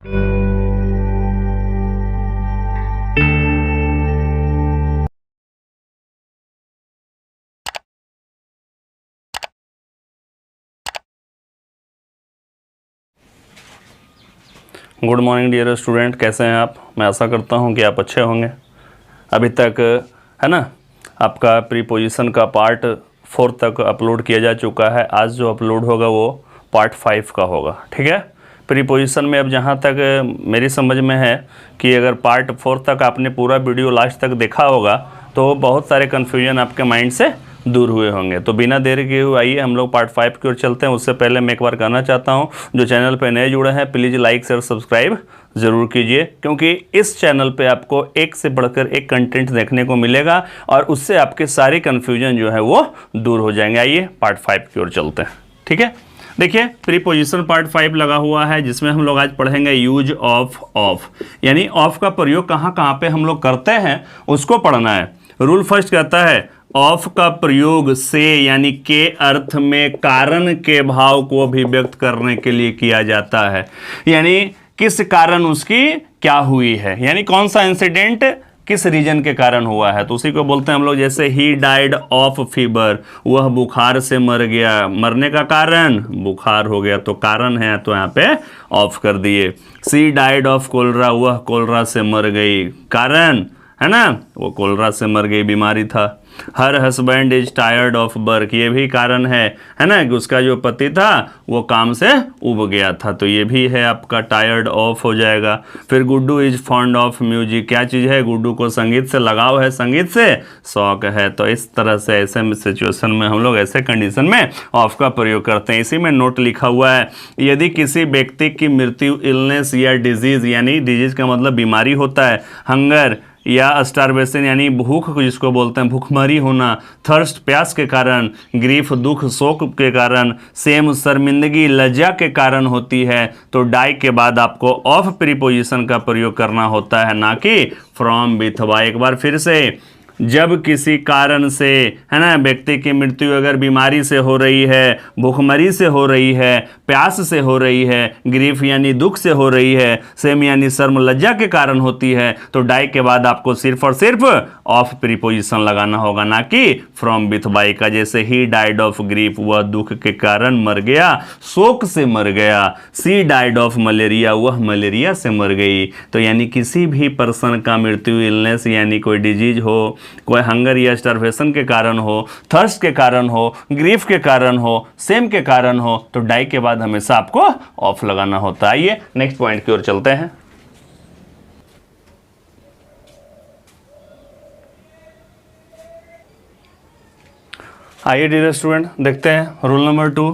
Good morning dear student, कैसे हैं आप। मैं आशा करता हूं कि आप अच्छे होंगे। अभी तक है ना, आपका प्रीपोजिशन का पार्ट 4 तक अपलोड किया जा चुका है। आज जो अपलोड होगा वो पार्ट 5 का होगा, ठीक है। प्रीपोजिशन में अब जहां तक मेरी समझ में है कि अगर पार्ट 4 तक आपने पूरा वीडियो लास्ट तक देखा होगा तो बहुत सारे कन्फ्यूजन आपके माइंड से दूर हुए होंगे। तो बिना देरी किए हुए आइए हम लोग पार्ट 5 की ओर चलते हैं। उससे पहले मैं एक बार कहना चाहता हूं, जो चैनल पे नए जुड़े हैं प्लीज़ लाइक शेयर सब्सक्राइब ज़रूर कीजिए, क्योंकि इस चैनल पे आपको एक से बढ़कर एक कंटेंट देखने को मिलेगा और उससे आपके सारे कन्फ्यूजन जो है वो दूर हो जाएंगे। आइए पार्ट 5 की ओर चलते हैं, ठीक है। देखिए प्रीपोजिशन पार्ट 5 लगा हुआ है, जिसमें हम लोग आज पढ़ेंगे यूज ऑफ, यानी ऑफ का प्रयोग कहाँ कहाँ पे हम लोग करते हैं उसको पढ़ना है। रूल फर्स्ट कहता है ऑफ का प्रयोग से यानी के अर्थ में कारण के भाव को अभिव्यक्त करने के लिए किया जाता है। यानी किस कारण उसकी क्या हुई है, यानी कौन सा इंसिडेंट किस रीजन के कारण हुआ है, तो उसी को बोलते हैं हम लोग। जैसे ही डाइड ऑफ फीवर, वह बुखार से मर गया। मरने का कारण बुखार हो गया, तो कारण है तो यहाँ पे ऑफ कर दिए। सी डाइड ऑफ कोलरा, वह कोलरा से मर गई। कारण है ना, वो कोलरा से मर गई, बीमारी था। Her husband is tired of work, ये भी कारण है ना, कि उसका जो पति था वो काम से उब गया था, तो ये भी है आपका टायर्ड ऑफ हो जाएगा। फिर Guddu is fond of music, क्या चीज़ है, गुड्डू को संगीत से लगाव है, संगीत से शौक है। तो इस तरह से ऐसे सिचुएशन में हम लोग ऐसे कंडीशन में ऑफ का प्रयोग करते हैं। इसी में नोट लिखा हुआ है, यदि किसी व्यक्ति की मृत्यु इलनेस या डिजीज, यानी डिजीज का मतलब बीमारी होता है, हंगर या स्टारवेशन यानी भूख जिसको बोलते हैं, भूखमरी होना, थर्स्ट प्यास के कारण, ग्रीफ दुख शोक के कारण, सेम शर्मिंदगी लज्जा के कारण होती है, तो डाई के बाद आपको ऑफ प्रीपोजिशन का प्रयोग करना होता है, ना कि फ्रॉम विथ बाय। एक बार फिर से, जब किसी कारण से है ना व्यक्ति की मृत्यु अगर बीमारी से हो रही है, भूखमरी से हो रही है, प्यास से हो रही है, ग्रीफ यानी दुख से हो रही है, सेम यानी शर्म लज्जा के कारण होती है, तो डाई के बाद आपको सिर्फ और सिर्फ ऑफ प्रीपोजिशन लगाना होगा, ना कि फ्रॉम विथ बाय का। जैसे ही डाइड ऑफ ग्रीफ, वह दुख के कारण मर गया, शोक से मर गया। सी डाइड ऑफ मलेरिया, वह मलेरिया से मर गई। तो यानी किसी भी पर्सन का मृत्यु इलनेस यानी कोई डिजीज हो, कोई हंगर या स्टारवेशन के कारण हो, थर्स्ट के कारण हो, ग्रीफ के कारण हो, सेम के कारण हो, तो डाई के बाद हमेशा आपको ऑफ लगाना होता है। आइए नेक्स्ट पॉइंट की ओर चलते हैं। आइए डियर स्टूडेंट देखते हैं रूल नंबर 2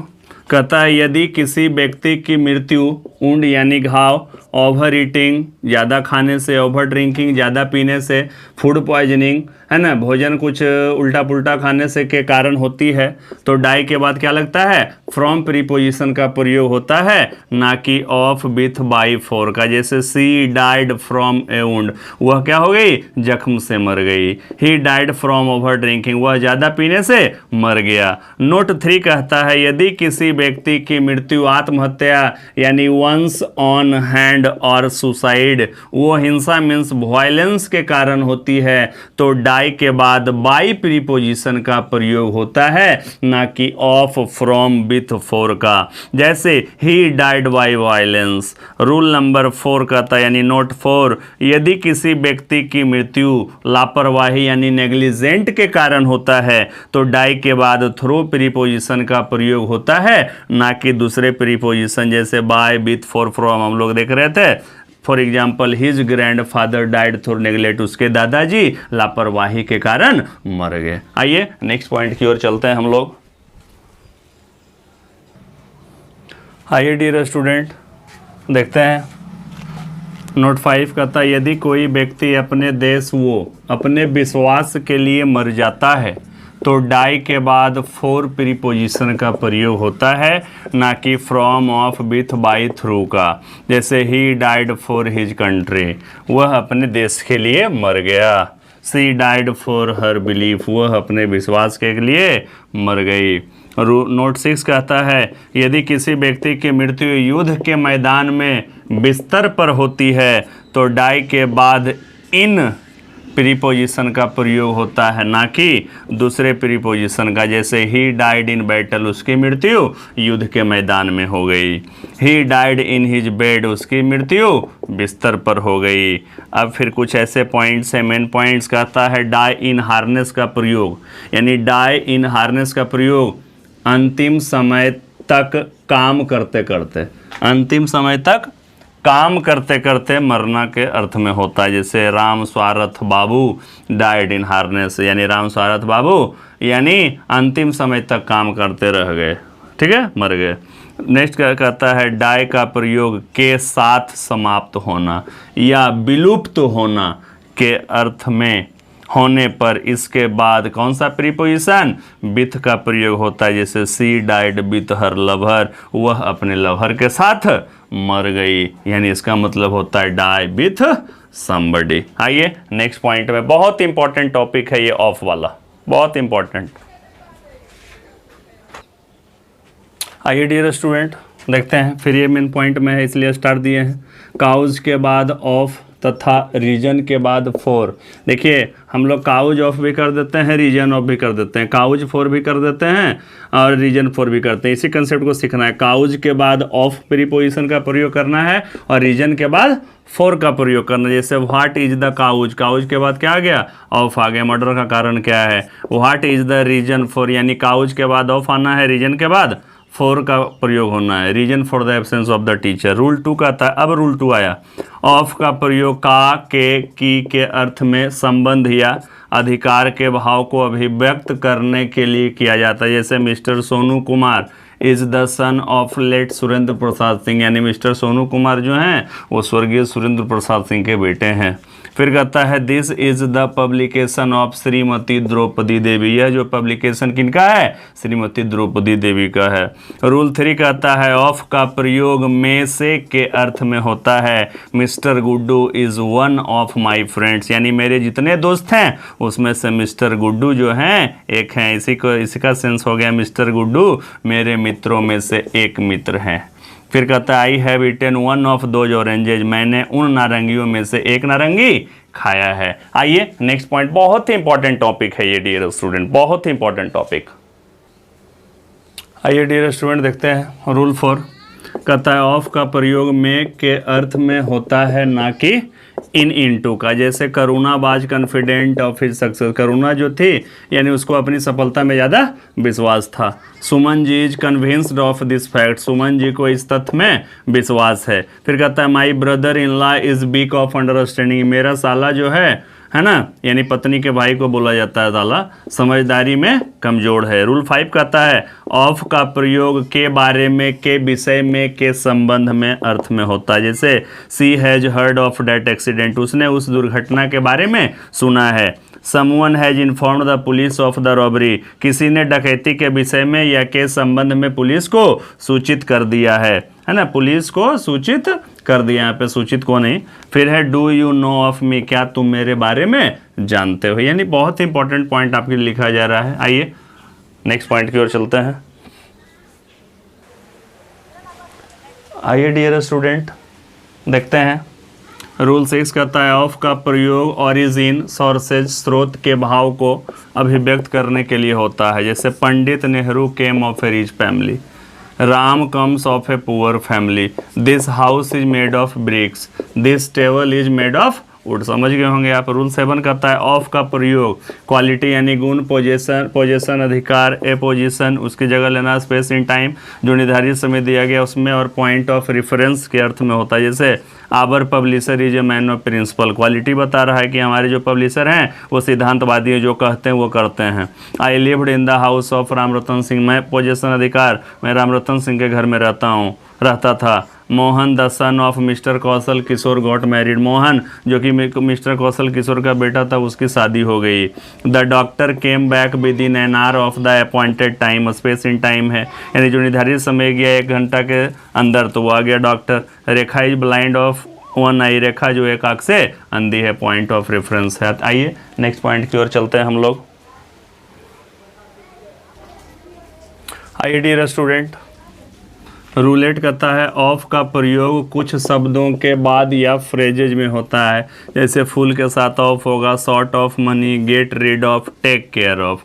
कहता है, यदि किसी व्यक्ति की मृत्यु वुंड यानी घाव, ओवर ईटिंग ज़्यादा खाने से, ओवर ड्रिंकिंग ज़्यादा पीने से, फूड पॉइजनिंग है ना, भोजन कुछ उल्टा पुल्टा खाने से के कारण होती है, तो डाई के बाद क्या लगता है, फ्रॉम प्रीपोजिशन का प्रयोग होता है, ना कि ऑफ विथ बाई फॉर का। जैसे she died from A wound, वह क्या हो गई, जख्म से मर गई। He died from over drinking, वह ज़्यादा पीने से मर गया। नोट 3 कहता है, यदि किसी व्यक्ति की मृत्यु आत्महत्या यानी वंस ऑन हैंड और सुसाइड, वो हिंसा मीन्स वायलेंस के कारण होती है, तो डाई के बाद बाई प्रीपोजिशन का प्रयोग होता है, ना कि ऑफ फ्रॉम विथ फॉर का। जैसे he died by violence. Rule number 4 कहता है, यानी नोट 4, यदि किसी व्यक्ति की मृत्यु लापरवाही यानी नेग्लिजेंट के कारण होता है, तो डाई के बाद थ्रू प्रीपोजिशन का प्रयोग होता है, ना कि दूसरे प्रीपोजिशन जैसे बाय विथ फॉर फ्रॉम हम लोग देख रहे थे। For example, his grand father died through neglect, उसके दादाजी लापरवाही के कारण मर गए। आइए नेक्स्ट पॉइंट की ओर चलते हैं हम लोग। आइए डियर स्टूडेंट देखते हैं नोट 5 कहता है, यदि कोई व्यक्ति अपने देश वो अपने विश्वास के लिए मर जाता है, तो डाई के बाद फॉर प्रीपोजिशन का प्रयोग होता है, ना कि from of with by through का। जैसे he died for his country, वह अपने देश के लिए मर गया। She died for her belief, वह अपने विश्वास के लिए मर गई। नोट 6 कहता है यदि किसी व्यक्ति की मृत्यु युद्ध के मैदान में बिस्तर पर होती है तो डाई के बाद इन प्रीपोजिशन का प्रयोग होता है, ना कि दूसरे प्रीपोजिशन का। जैसे ही डाइड इन बैटल, उसकी मृत्यु युद्ध के मैदान में हो गई। He died in his bed, उसकी मृत्यु बिस्तर पर हो गई। अब फिर कुछ ऐसे पॉइंट्स हैं, मेन पॉइंट्स कहता है डाई इन हार्नेस का प्रयोग, यानी डाई इन हार्नेस का प्रयोग अंतिम समय तक काम करते करते, अंतिम समय तक काम करते करते मरना के अर्थ में होता है। जैसे राम स्वारथ बाबू डाइड इन हार्नेस, यानी राम स्वारथ बाबू यानी अंतिम समय तक काम करते रह गए, ठीक है, मर गए। नेक्स्ट क्या कहता है डाई का प्रयोग के साथ समाप्त होना या विलुप्त होना के अर्थ में होने पर इसके बाद कौन सा प्रीपोजिशन विथ का प्रयोग होता है। जैसे she died with her lover, वह अपने लवर के साथ मर गई, यानी इसका मतलब होता है डाई विथ समबडी। आइए नेक्स्ट पॉइंट में, बहुत इंपॉर्टेंट टॉपिक है ये ऑफ वाला, बहुत इंपॉर्टेंट। आइए डियर स्टूडेंट देखते हैं, फिर ये मेन पॉइंट में है इसलिए स्टार दिए हैं। काउज के बाद ऑफ तथा रीजन के बाद फॉर। देखिए हम लोग काउज ऑफ भी कर देते हैं, रीजन ऑफ भी कर देते हैं, काउज फॉर भी कर देते हैं और रीजन फॉर भी करते हैं। इसी कंसेप्ट को सीखना है। काउज के बाद ऑफ प्रीपोजिशन का प्रयोग करना है और रीजन के बाद फॉर का प्रयोग करना है। जैसे what is the cause, cause के बाद क्या आ गया, ऑफ आ गया। मर्डर का कारण क्या है, what is the reason for, यानी काउज के बाद ऑफ आना है, रीजन के बाद फॉर का प्रयोग होना है। Reason for the absence of the teacher. Rule 2 का था, अब रूल 2 आया। ऑफ का प्रयोग का, के, की के अर्थ में संबंध या अधिकार के भाव को अभिव्यक्त करने के लिए किया जाता है। जैसे mister Sonu Kumar is the son of late Surendra Prasad Singh, यानी मिस्टर सोनू कुमार जो हैं वो स्वर्गीय सुरेंद्र प्रसाद सिंह के बेटे हैं। फिर कहता है this is the publication of Shrimati Draupadi Devi, यह जो पब्लिकेशन किनका है, श्रीमती द्रौपदी देवी का है। रूल 3 कहता है ऑफ का प्रयोग में से के अर्थ में होता है। Mister Guddu is one of my friends, यानी मेरे जितने दोस्त हैं उसमें से मिस्टर गुड्डू जो हैं एक हैं। इसी का सेंस हो गया मिस्टर गुड्डू मेरे मित्रों में से एक मित्र हैं। फिर कहता है I have eaten one of those oranges, मैंने उन नारंगियों में से एक नारंगी खाया है। आइए नेक्स्ट पॉइंट, बहुत ही इंपॉर्टेंट टॉपिक है ये डियर स्टूडेंट, बहुत ही इंपॉर्टेंट टॉपिक। आइए डियर स्टूडेंट देखते हैं रूल 4 कहता है ऑफ का प्रयोग में के अर्थ में होता है, ना कि इनटू का। जैसे करुणाबाज कॉन्फिडेंट ऑफ हिज सक्सेस, करुणा जो थी यानी उसको अपनी सफलता में ज़्यादा विश्वास था। Suman ji is convinced of this fact, Suman ji को इस तथ्य में विश्वास है। फिर कहता है my brother in law is weak of understanding, मेरा साला जो है ना, यानी पत्नी के भाई को बोला जाता है साला, समझदारी में कमजोर है। रूल 5 कहता है ऑफ का प्रयोग के बारे में, के विषय में, के संबंध में अर्थ में होता है। जैसे she has heard of that accident, उसने उस दुर्घटना के बारे में सुना है। Someone has informed the police of the robbery, किसी ने डकैती के विषय में या के संबंध में पुलिस को सूचित कर दिया है ना, पुलिस को सूचित कर दिया, यहाँ पे सूचित को नहीं। फिर है do you know of me, क्या तुम मेरे बारे में जानते हो, यानी बहुत इंपॉर्टेंट पॉइंट आपके लिए लिखा जा रहा है। आइए नेक्स्ट पॉइंट की ओर चलते हैं। आइए डियर स्टूडेंट देखते हैं रूल 6 कहता है ऑफ का प्रयोग ओरिजिन, सोर्सेज, स्रोत के भाव को अभिव्यक्त करने के लिए होता है। जैसे Pandit Nehru came of a rich family, Ram comes of a poor family, this house is made of bricks, this table is made of wood. समझ गए होंगे आप। रूल 7 कहता है ऑफ का प्रयोग क्वालिटी यानी गुण, पोजीशन अधिकार, ए पोजीशन उसकी जगह लेना, स्पेस इन टाइम जो निर्धारित समय दिया गया उसमें, और पॉइंट ऑफ रेफरेंस के अर्थ में होता है। जैसे our publisher is a man of principle, quality बता रहा है कि हमारे जो पब्लिशर हैं वो सिद्धांतवादी हैं, जो कहते हैं वो करते हैं। I lived in the house of Ram Ratan Singh, मैं पोजीशन अधिकार, मैं राम रतन सिंह के घर में रहता था। Mohan the son of mister Kaushal Kishore got married, Mohan जो कि मिस्टर कौशल किशोर का बेटा था उसकी शादी हो गई। The doctor came back with in an hour of the appointed time, space in time है यानी जो निर्धारित समय गया 1 घंटा के अंदर, तो वो आ गया doctor. Rekha is blind of one eye, Rekha जो एक आंख से अंधी है, पॉइंट ऑफ रेफरेंस है। आइए नेक्स्ट पॉइंट की ओर चलते हैं हम लोग। आइए डियर स्टूडेंट, रूलेट करता है ऑफ का प्रयोग कुछ शब्दों के बाद या फ्रेजेज में होता है। जैसे फुल के साथ ऑफ होगा, sort of money, get rid of, take care of,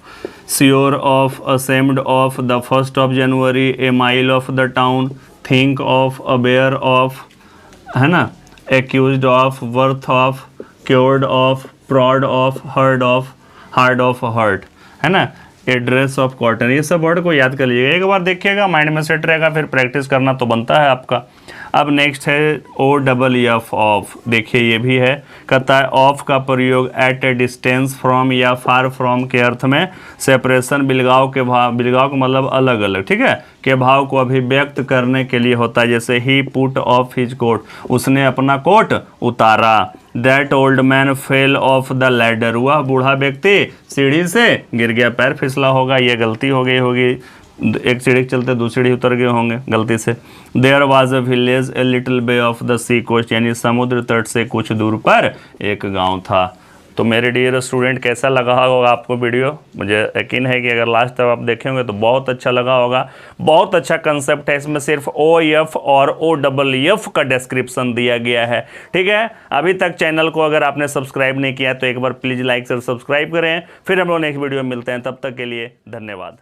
sure of, ashamed of, the first of January, a mile of the town, think of, aware of, है ना, accused of, worth of, cured of, proud of, heard of, hard of hurt, है ना, address of cotton. ये सब word को याद कर लीजिएगा, एक बार देखिएगा माइंड में सेट रहेगा, फिर प्रैक्टिस करना तो बनता है आपका। अब नेक्स्ट है OFF ऑफ। देखिए ये भी है, कहता है ऑफ का प्रयोग एट ए डिस्टेंस फ्रॉम या फार फ्रॉम के अर्थ में सेपरेशन, बिलगाव के भाव, बिलगाव का मतलब अलग अलग, ठीक है, के भाव को अभिव्यक्त करने के लिए होता है। जैसे ही पुट ऑफ हिज कोट, उसने अपना कोट उतारा। That old man fell off the ladder, वह बूढ़ा व्यक्ति सीढ़ी से गिर गया, पैर फिसला होगा, ये गलती हो गई होगी, एक सीढ़ी के चलते दूसरी सीढ़ी उतर गए होंगे गलती से। There was a village a little bay of the sea coast, यानी समुद्र तट से कुछ दूर पर एक गांव था। तो मेरे डियर स्टूडेंट, कैसा लगा होगा आपको वीडियो? मुझे यकीन है कि अगर लास्ट तक आप देखेंगे तो बहुत अच्छा लगा होगा। बहुत अच्छा कंसेप्ट है, इसमें सिर्फ OF और OFF का डिस्क्रिप्शन दिया गया है, ठीक है। अभी तक चैनल को अगर आपने सब्सक्राइब नहीं किया तो एक बार प्लीज़ लाइक से सब्सक्राइब करें। फिर हम लोग नेक्स्ट वीडियो में मिलते हैं, तब तक के लिए धन्यवाद।